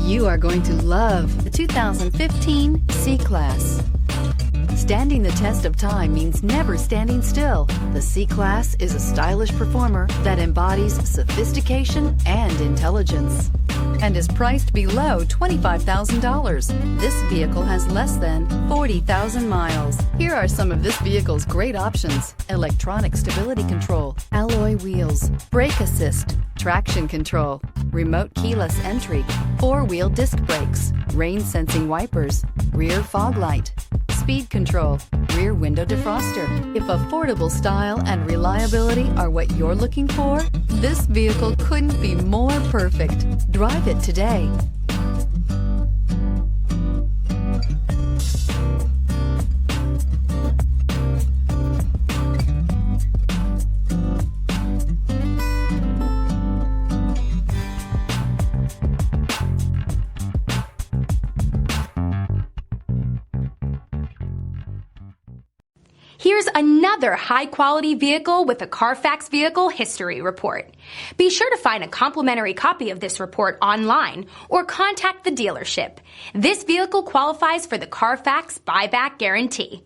You are going to love the 2015 C-Class. Standing the test of time means never standing still. The C-Class is a stylish performer that embodies sophistication and intelligence and is priced below $25,000. This vehicle has less than 40,000 miles. Here are some of this vehicle's great options: electronic stability control, alloy wheels, brake assist, traction control, remote keyless entry, four-wheel disc brakes, rain sensing wipers, rear fog light, speed control, rear window defroster. If affordable style and reliability are what you're looking for, this vehicle couldn't be more perfect. Drive it today. Here's another high-quality vehicle with a Carfax Vehicle History Report. Be sure to find a complimentary copy of this report online or contact the dealership. This vehicle qualifies for the Carfax Buyback Guarantee.